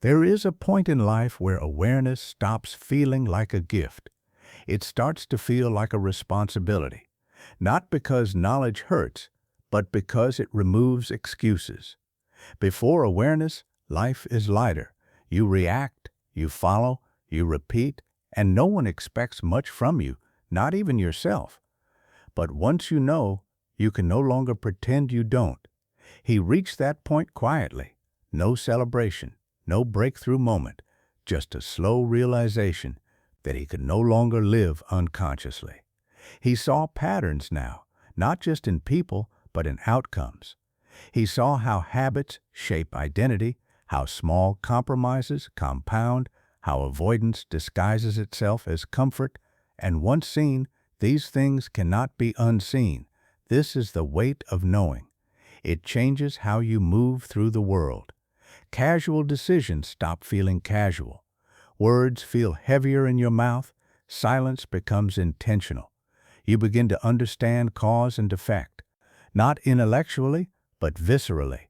There is a point in life where awareness stops feeling like a gift. It starts to feel like a responsibility, not because knowledge hurts, but because it removes excuses. Before awareness, life is lighter. You react, you follow, you repeat, and no one expects much from you, not even yourself. But once you know, you can no longer pretend you don't. He reached that point quietly. No celebration, no breakthrough moment, just a slow realization that he could no longer live unconsciously. He saw patterns now, not just in people, but in outcomes. He saw how habits shape identity, how small compromises compound, how avoidance disguises itself as comfort, and once seen, these things cannot be unseen. This is the weight of knowing. It changes how you move through the world. Casual decisions stop feeling casual. Words feel heavier in your mouth. Silence becomes intentional. You begin to understand cause and effect, not intellectually, but viscerally.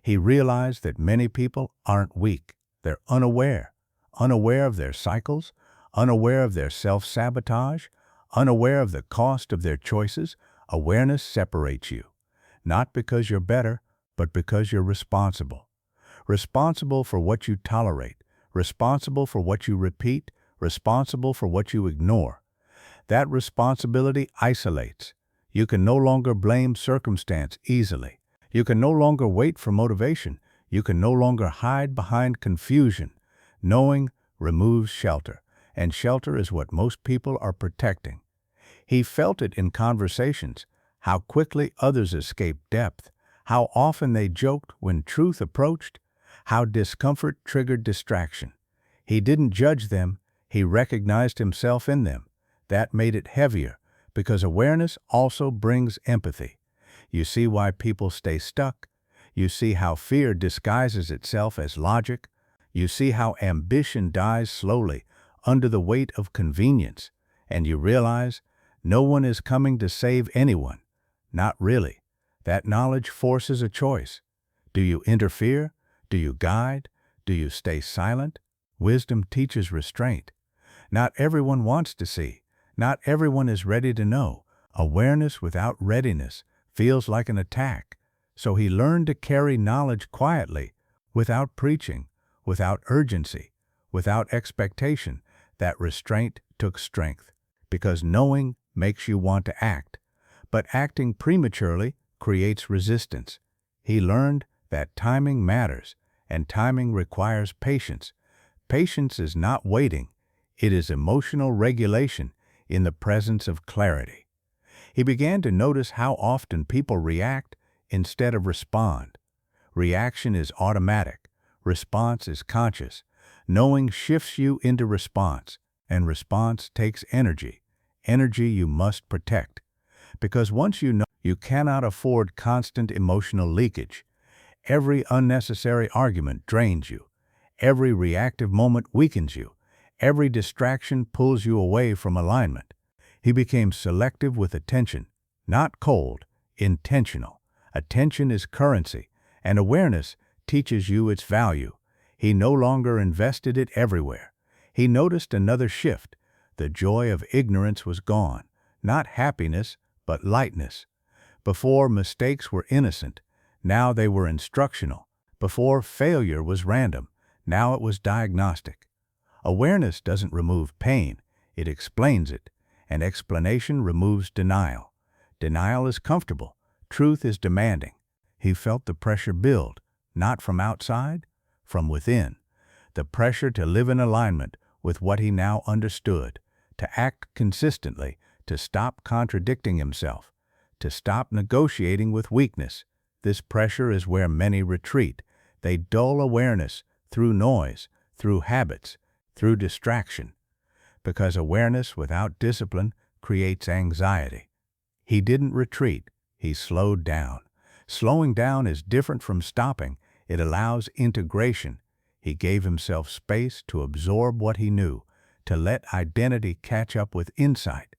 He realized that many people aren't weak. They're unaware of their cycles, unaware of their self-sabotage, unaware of the cost of their choices. Awareness separates you, not because you're better, but because you're responsible. Responsible for what you tolerate, responsible for what you repeat, responsible for what you ignore. That responsibility isolates. You can no longer blame circumstance easily. You can no longer wait for motivation. You can no longer hide behind confusion. Knowing removes shelter, and shelter is what most people are protecting. He felt it in conversations, how quickly others escaped depth, how often they joked when truth approached, how discomfort triggered distraction. He didn't judge them, he recognized himself in them. That made it heavier, because awareness also brings empathy. You see why people stay stuck. You see how fear disguises itself as logic. You see how ambition dies slowly under the weight of convenience. And you realize no one is coming to save anyone. Not really. That knowledge forces a choice. Do you interfere? Do you guide? Do you stay silent? Wisdom teaches restraint. Not everyone wants to see. Not everyone is ready to know. Awareness without readiness feels like an attack. So he learned to carry knowledge quietly, without preaching, without urgency, without expectation. That restraint took strength, because knowing makes you want to act. But acting prematurely creates resistance. He learned that timing matters, and timing requires patience. Patience is not waiting. It is emotional regulation in the presence of clarity. He began to notice how often people react instead of respond. Reaction is automatic. Response is conscious. Knowing shifts you into response, and response takes energy. Energy you must protect. Because once you know, you cannot afford constant emotional leakage. Every unnecessary argument drains you. Every reactive moment weakens you. Every distraction pulls you away from alignment. He became selective with attention, not cold, intentional. Attention is currency, and awareness teaches you its value. He no longer invested it everywhere. He noticed another shift. The joy of ignorance was gone, not happiness, but lightness. Before, mistakes were innocent. Now they were instructional. Before, failure was random. Now it was diagnostic. Awareness doesn't remove pain, it explains it. And explanation removes denial. Denial is comfortable. Truth is demanding. He felt the pressure build, not from outside, from within. The pressure to live in alignment with what he now understood, to act consistently, to stop contradicting himself, to stop negotiating with weakness. This pressure is where many retreat. They dull awareness through noise, through habits, through distraction. Because awareness without discipline creates anxiety. He didn't retreat, he slowed down. Slowing down is different from stopping. It allows integration. He gave himself space to absorb what he knew, to let identity catch up with insight.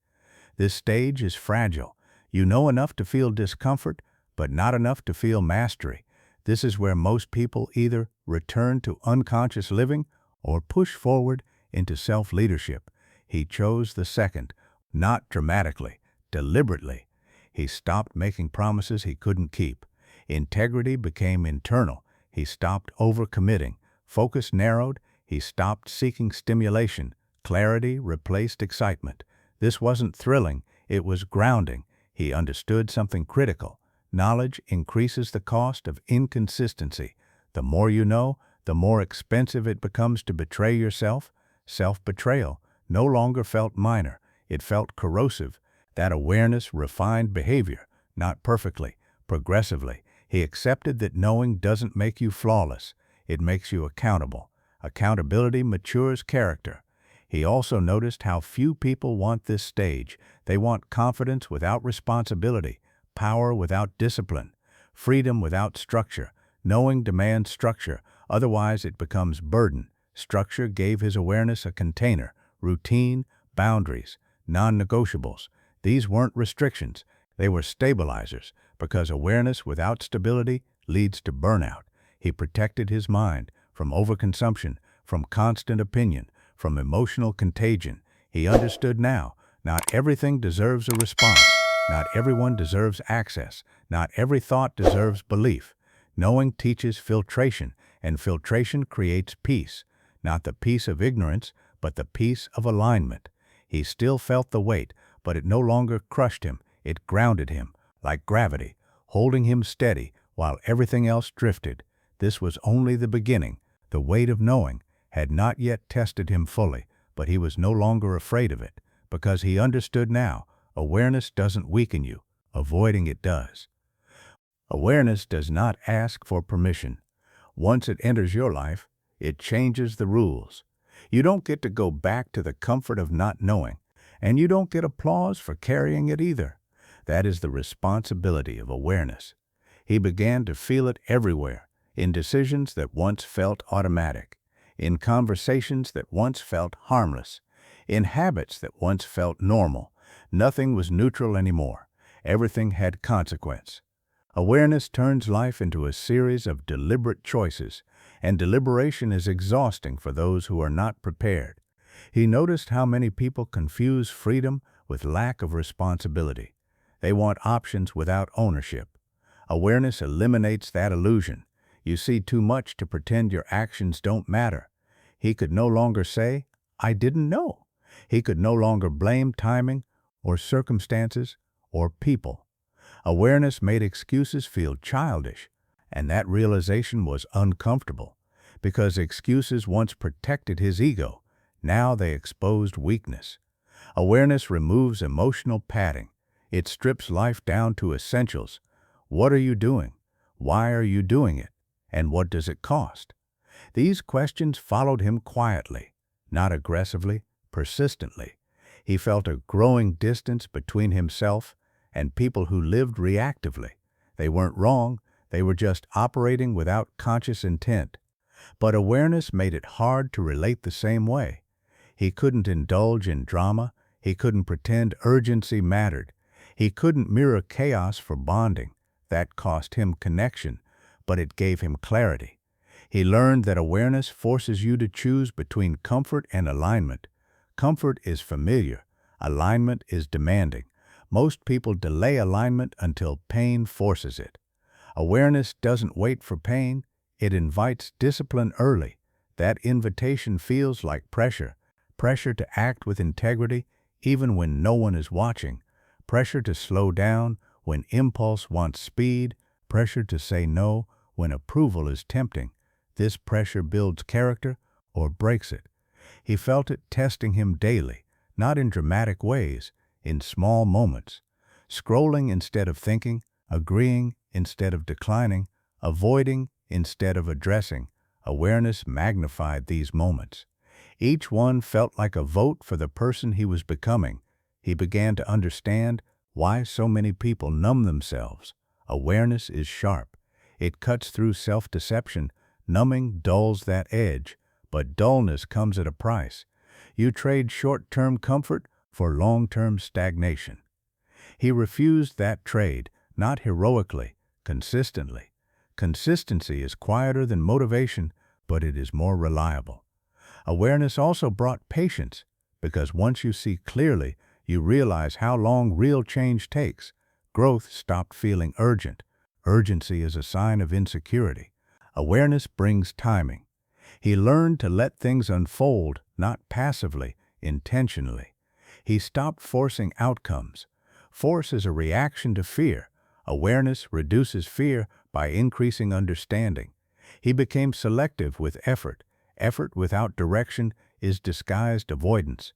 This stage is fragile. You know enough to feel discomfort, but not enough to feel mastery. This is where most people either return to unconscious living or push forward into self-leadership. He chose the second, not dramatically, deliberately. He stopped making promises he couldn't keep. Integrity became internal. He stopped overcommitting. Focus narrowed. He stopped seeking stimulation. Clarity replaced excitement. This wasn't thrilling, it was grounding. He understood something critical. Knowledge increases the cost of inconsistency. The more you know, the more expensive it becomes to betray yourself. Self-betrayal no longer felt minor, it felt corrosive. That awareness refined behavior, not perfectly, progressively. He accepted that knowing doesn't make you flawless, it makes you accountable. Accountability matures character. He also noticed how few people want this stage. They want confidence without responsibility, power without discipline, freedom without structure. Knowing demands structure, otherwise it becomes burden. Structure gave his awareness a container, routine, boundaries, non-negotiables. These weren't restrictions, they were stabilizers, because awareness without stability leads to burnout. He protected his mind from overconsumption, from constant opinion, from emotional contagion. He understood now, not everything deserves a response, not everyone deserves access, not every thought deserves belief. Knowing teaches filtration, and filtration creates peace, not the peace of ignorance, but the peace of alignment. He still felt the weight, but it no longer crushed him, it grounded him, like gravity, holding him steady while everything else drifted. This was only the beginning. The weight of knowing had not yet tested him fully, but he was no longer afraid of it, because he understood now, awareness doesn't weaken you, avoiding it does. Awareness does not ask for permission. Once it enters your life, it changes the rules. You don't get to go back to the comfort of not knowing, and you don't get applause for carrying it either. That is the responsibility of awareness. He began to feel it everywhere, in decisions that once felt automatic, in conversations that once felt harmless, in habits that once felt normal. Nothing was neutral anymore. Everything had consequence. Awareness turns life into a series of deliberate choices, and deliberation is exhausting for those who are not prepared. He noticed how many people confuse freedom with lack of responsibility. They want options without ownership. Awareness eliminates that illusion. You see too much to pretend your actions don't matter. He could no longer say, "I didn't know." He could no longer blame timing or circumstances or people. Awareness made excuses feel childish, and that realization was uncomfortable, because excuses once protected his ego. Now they exposed weakness. Awareness removes emotional padding. It strips life down to essentials. What are you doing? Why are you doing it? And what does it cost? These questions followed him quietly, not aggressively, persistently. He felt a growing distance between himself and people who lived reactively. They weren't wrong, they were just operating without conscious intent. But awareness made it hard to relate the same way. He couldn't indulge in drama, he couldn't pretend urgency mattered. He couldn't mirror chaos for bonding. That cost him connection, but it gave him clarity. He learned that awareness forces you to choose between comfort and alignment. Comfort is familiar, alignment is demanding. Most people delay alignment until pain forces it. Awareness doesn't wait for pain, it invites discipline early. That invitation feels like pressure. Pressure to act with integrity even when no one is watching. Pressure to slow down when impulse wants speed. Pressure to say no when approval is tempting. This pressure builds character or breaks it. He felt it testing him daily, not in dramatic ways, in small moments. Scrolling instead of thinking, agreeing instead of declining, avoiding instead of addressing. Awareness magnified these moments. Each one felt like a vote for the person he was becoming. He began to understand why so many people numb themselves. Awareness is sharp. It cuts through self-deception. Numbing dulls that edge, but dullness comes at a price. You trade short-term comfort for long-term stagnation. He refused that trade, not heroically, consistently. Consistency is quieter than motivation, but it is more reliable. Awareness also brought patience, because once you see clearly, you realize how long real change takes. Growth stopped feeling urgent. Urgency is a sign of insecurity. Awareness brings timing. He learned to let things unfold, not passively, intentionally. He stopped forcing outcomes. Force is a reaction to fear. Awareness reduces fear by increasing understanding. He became selective with effort. Effort without direction is disguised avoidance.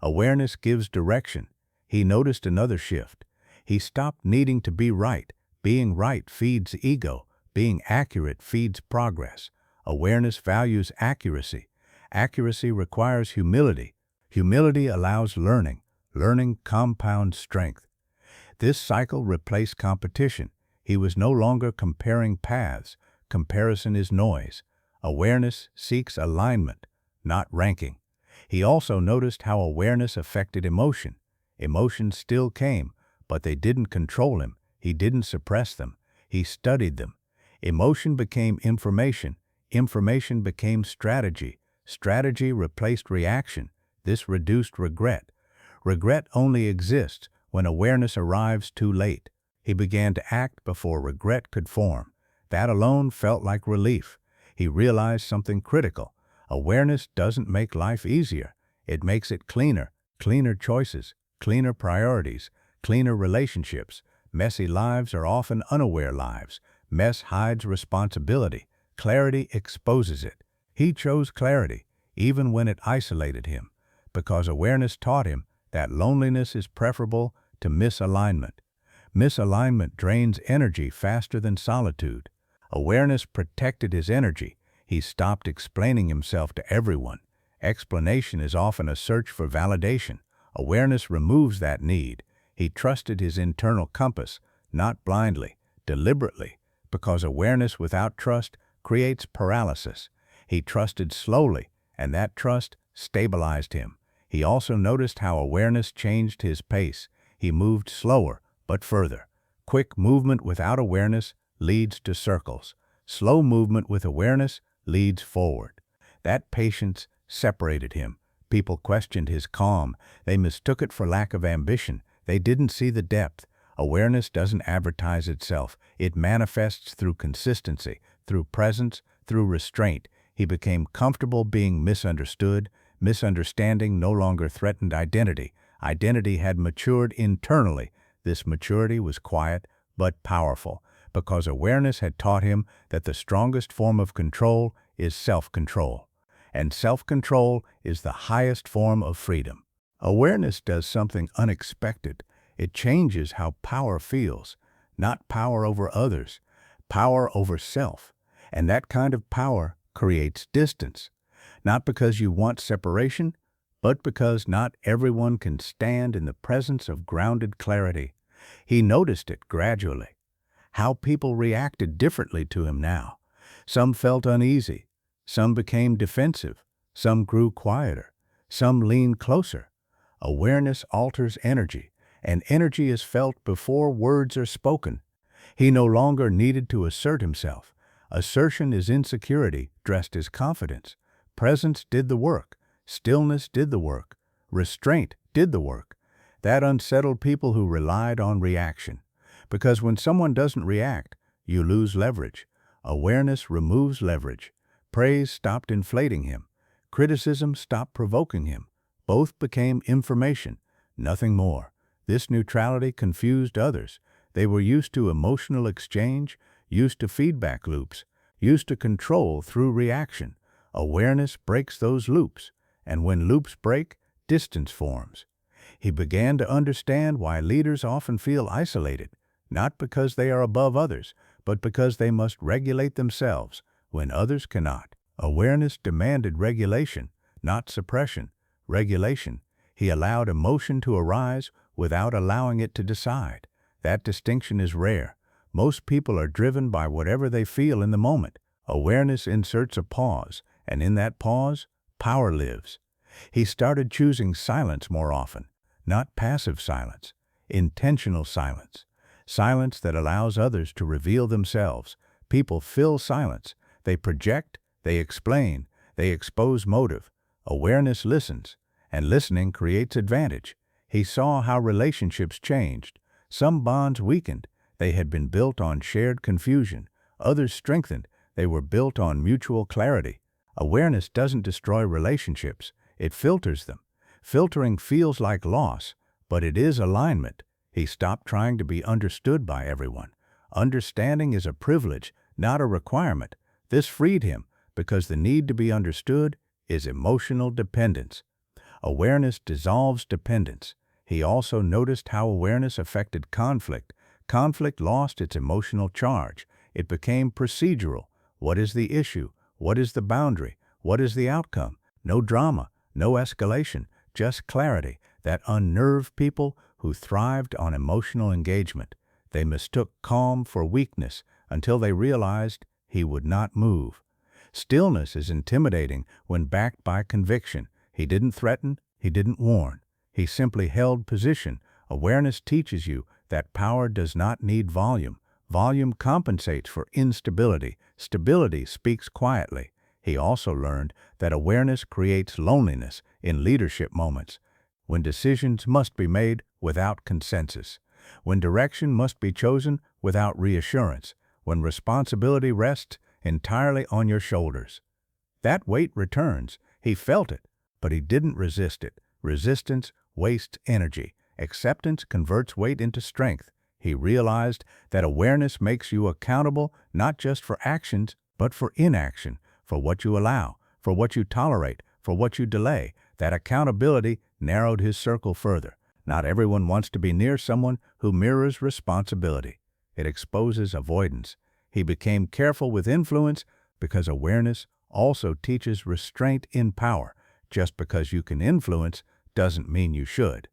Awareness gives direction. He noticed another shift. He stopped needing to be right. Being right feeds ego. Being accurate feeds progress. Awareness values accuracy. Accuracy requires humility. Humility allows learning. Learning compounds strength. This cycle replaced competition. He was no longer comparing paths. Comparison is noise. Awareness seeks alignment, not ranking. He also noticed how awareness affected emotion. Emotions still came, but they didn't control him. He didn't suppress them. He studied them. Emotion became information. Information became strategy. Strategy replaced reaction. This reduced regret. Regret only exists when awareness arrives too late. He began to act before regret could form. That alone felt like relief. He realized something critical. Awareness doesn't make life easier. It makes it cleaner. Cleaner choices, cleaner priorities, cleaner relationships. Messy lives are often unaware lives. Mess hides responsibility. Clarity exposes it. He chose clarity, even when it isolated him, because awareness taught him that loneliness is preferable to misalignment. Misalignment drains energy faster than solitude. Awareness protected his energy. He stopped explaining himself to everyone. Explanation is often a search for validation. Awareness removes that need. He trusted his internal compass, not blindly, deliberately, because awareness without trust creates paralysis. He trusted slowly, and that trust stabilized him. He also noticed how awareness changed his pace. He moved slower, but further. Quick movement without awareness leads to circles. Slow movement with awareness leads forward. That patience separated him. People questioned his calm. They mistook it for lack of ambition. They didn't see the depth. Awareness doesn't advertise itself. It manifests through consistency, through presence, through restraint. He became comfortable being misunderstood. Misunderstanding no longer threatened identity. Identity had matured internally. This maturity was quiet but powerful, because awareness had taught him that the strongest form of control is self-control, and self-control is the highest form of freedom. Awareness does something unexpected. It changes how power feels, not power over others, power over self, and that kind of power creates distance, not because you want separation, but because not everyone can stand in the presence of grounded clarity. He noticed it gradually, how people reacted differently to him now. Some felt uneasy, some became defensive, some grew quieter, some leaned closer. Awareness alters energy, and energy is felt before words are spoken. He no longer needed to assert himself. Assertion is insecurity dressed as confidence. Presence did the work. Stillness did the work. Restraint did the work. That unsettled people who relied on reaction. Because when someone doesn't react, you lose leverage. Awareness removes leverage. Praise stopped inflating him. Criticism stopped provoking him. Both became information, nothing more. This neutrality confused others. They were used to emotional exchange, used to feedback loops, used to control through reaction. Awareness breaks those loops, and when loops break, distance forms. He began to understand why leaders often feel isolated, not because they are above others, but because they must regulate themselves when others cannot. Awareness demanded regulation, not suppression. Regulation. He allowed emotion to arise without allowing it to decide. That distinction is rare. Most people are driven by whatever they feel in the moment. Awareness inserts a pause, and in that pause, power lives. He started choosing silence more often, not passive silence, intentional silence. Silence that allows others to reveal themselves, People fill silence. They project, they explain, they expose motive. Awareness listens, and listening creates advantage. He saw how relationships changed. Some bonds weakened. They had been built on shared confusion. Others strengthened. They were built on mutual clarity. Awareness doesn't destroy relationships. It filters them. Filtering feels like loss, but it is alignment. He stopped trying to be understood by everyone. Understanding is a privilege, not a requirement. This freed him because the need to be understood is emotional dependence. Awareness dissolves dependence. He also noticed how awareness affected conflict. Conflict lost its emotional charge. It became procedural. What is the issue? What is the boundary? What is the outcome? No drama, no escalation, just clarity that unnerved people who thrived on emotional engagement. They mistook calm for weakness until they realized he would not move. Stillness is intimidating when backed by conviction. He didn't threaten, he didn't warn. He simply held position. Awareness teaches you that power does not need volume. Volume compensates for instability. Stability speaks quietly. He also learned that awareness creates loneliness in leadership moments, when decisions must be made without consensus, when direction must be chosen without reassurance, when responsibility rests entirely on your shoulders. That weight returns. He felt it, but he didn't resist it. Resistance wastes energy. Acceptance converts weight into strength. He realized that awareness makes you accountable not just for actions, but for inaction, for what you allow, for what you tolerate, for what you delay. That accountability narrowed his circle further. Not everyone wants to be near someone who mirrors responsibility. It exposes avoidance. He became careful with influence because awareness also teaches restraint in power. Just because you can influence doesn't mean you should.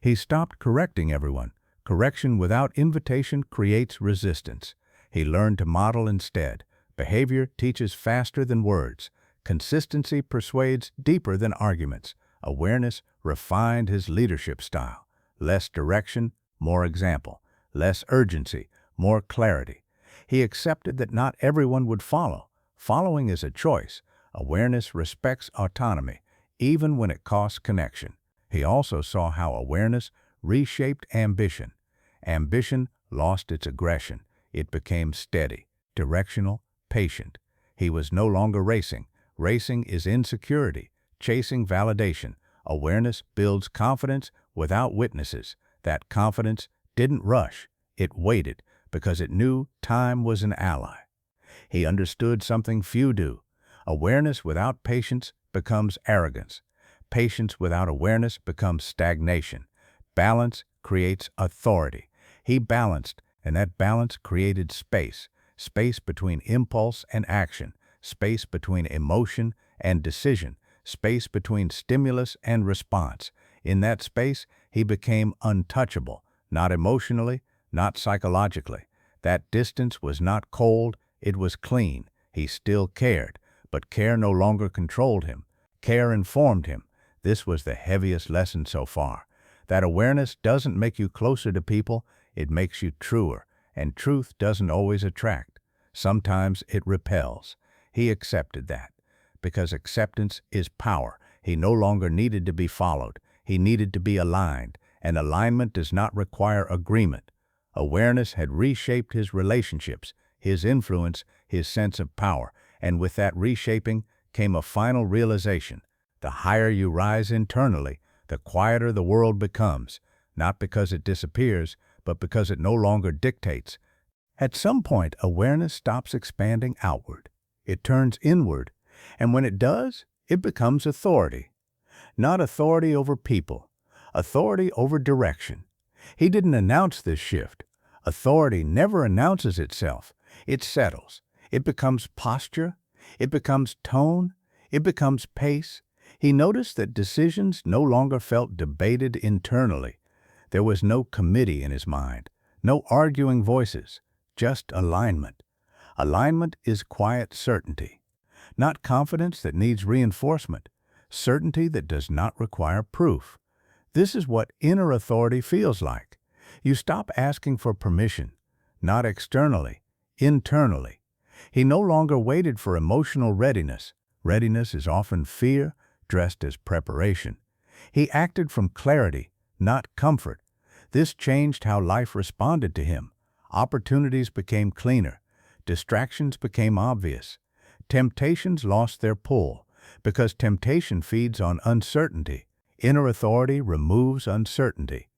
He stopped correcting everyone. Correction without invitation creates resistance. He learned to model instead. Behavior teaches faster than words. Consistency persuades deeper than arguments. Awareness refined his leadership style. Less direction, more example. Less urgency, more clarity. He accepted that not everyone would follow. Following is a choice. Awareness respects autonomy, even when it costs connection. He also saw how awareness reshaped ambition. Ambition lost its aggression. It became steady, directional, patient. He was no longer racing. Racing is insecurity, chasing validation. Awareness builds confidence without witnesses. That confidence didn't rush. It waited because it knew time was an ally. He understood something few do. Awareness without patience becomes arrogance. Patience without awareness becomes stagnation. Balance creates authority. He balanced, and that balance created space. Space between impulse and action. Space between emotion and decision. Space between stimulus and response. In that space, he became untouchable, not emotionally, not psychologically. That distance was not cold, it was clean. He still cared, but care no longer controlled him. Care informed him. This was the heaviest lesson so far. That awareness doesn't make you closer to people, it makes you truer, and truth doesn't always attract. Sometimes it repels. He accepted that. Because acceptance is power. He no longer needed to be followed. He needed to be aligned, and alignment does not require agreement. Awareness had reshaped his relationships, his influence, his sense of power, and with that reshaping came a final realization. The higher you rise internally, the quieter the world becomes, not because it disappears, but because it no longer dictates. At some point, awareness stops expanding outward. It turns inward, and when it does, it becomes authority. Not authority over people, authority over direction. He didn't announce this shift. Authority never announces itself. It settles. It becomes posture. It becomes tone. It becomes pace. He noticed that decisions no longer felt debated internally. There was no committee in his mind, no arguing voices, just alignment. Alignment is quiet certainty. Not confidence that needs reinforcement, certainty that does not require proof. This is what inner authority feels like. You stop asking for permission, not externally, internally. He no longer waited for emotional readiness. Readiness is often fear dressed as preparation. He acted from clarity, not comfort. This changed how life responded to him. Opportunities became cleaner. Distractions became obvious. Temptations lost their pull, because temptation feeds on uncertainty. Inner authority removes uncertainty.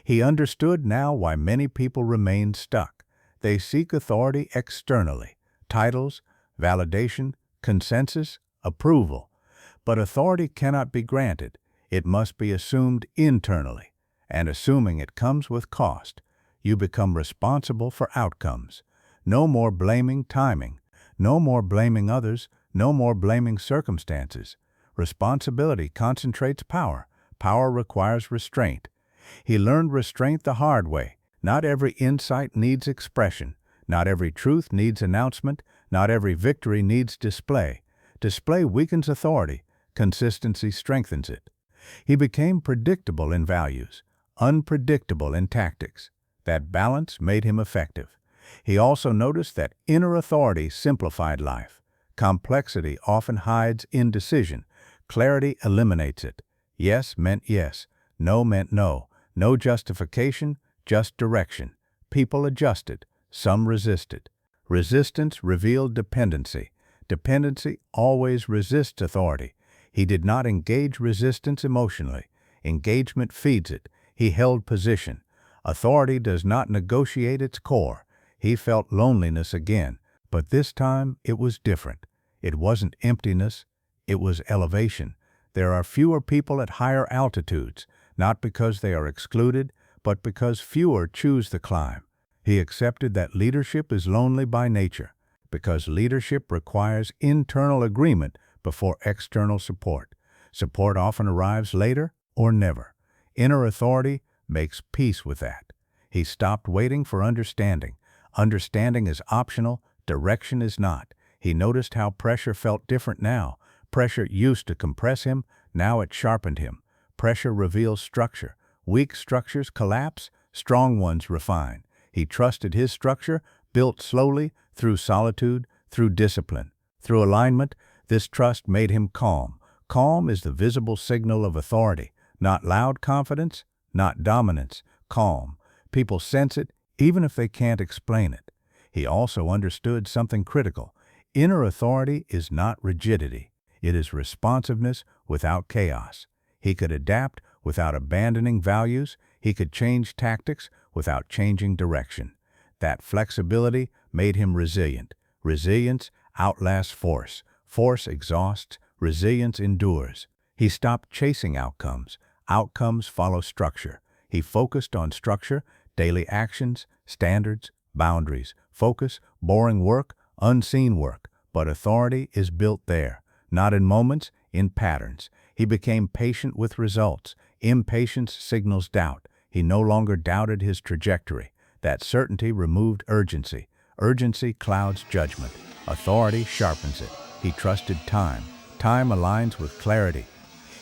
He understood now why many people remain stuck. They seek authority externally: titles, validation, consensus, approval. But authority cannot be granted. It must be assumed internally. And assuming it comes with cost. You become responsible for outcomes. No more blaming timing. No more blaming others. No more blaming circumstances. Responsibility concentrates power. Power requires restraint. He learned restraint the hard way. Not every insight needs expression. Not every truth needs announcement. Not every victory needs display. Display weakens authority. Consistency strengthens it. He became predictable in values, unpredictable in tactics. That balance made him effective. He also noticed that inner authority simplified life. Complexity often hides indecision. Clarity eliminates it. Yes meant yes. No meant no. No justification, just direction. People adjusted. Some resisted. Resistance revealed dependency. Dependency always resists authority. He did not engage resistance emotionally. Engagement feeds it. He held position. Authority does not negotiate its core. He felt loneliness again, but this time it was different. It wasn't emptiness, it was elevation. There are fewer people at higher altitudes, not because they are excluded, but because fewer choose the climb. He accepted that leadership is lonely by nature, because leadership requires internal agreement before external support. Support often arrives later or never. Inner authority makes peace with that. He stopped waiting for understanding. Understanding is optional, direction is not. He noticed how pressure felt different now. Pressure used to compress him, now it sharpened him. Pressure reveals structure. Weak structures collapse, strong ones refine. He trusted his structure, built slowly, through solitude, through discipline, through alignment. This trust made him calm. Calm is the visible signal of authority, not loud confidence, not dominance. Calm. People sense it, even if they can't explain it. He also understood something critical. Inner authority is not rigidity. It is responsiveness without chaos. He could adapt without abandoning values. He could change tactics without changing direction. That flexibility made him resilient. Resilience outlasts force. Force exhausts. Resilience endures. He stopped chasing outcomes. Outcomes follow structure. He focused on structure, daily actions, standards, boundaries. Focus, boring work, unseen work. But authority is built there, not in moments, in patterns. He became patient with results. Impatience signals doubt. He no longer doubted his trajectory. That certainty removed urgency. Urgency clouds judgment. Authority sharpens it. He trusted time. Time aligns with clarity.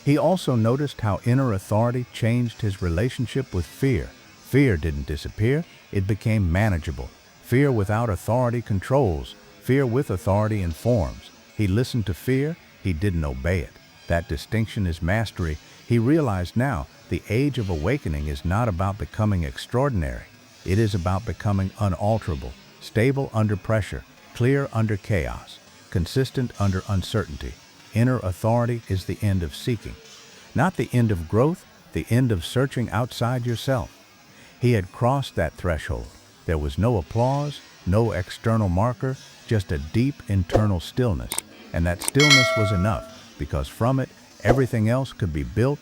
He also noticed how inner authority changed his relationship with fear. Fear didn't disappear, it became manageable. Fear without authority controls. Fear with authority informs. He listened to fear, he didn't obey it. That distinction is mastery. He realized now the age of awakening is not about becoming extraordinary. It is about becoming unalterable, stable under pressure, clear under chaos, consistent under uncertainty. Inner authority is the end of seeking, not the end of growth, the end of searching outside yourself. He had crossed that threshold. There was no applause, no external marker, just a deep internal stillness. And that stillness was enough, because from it, everything else could be built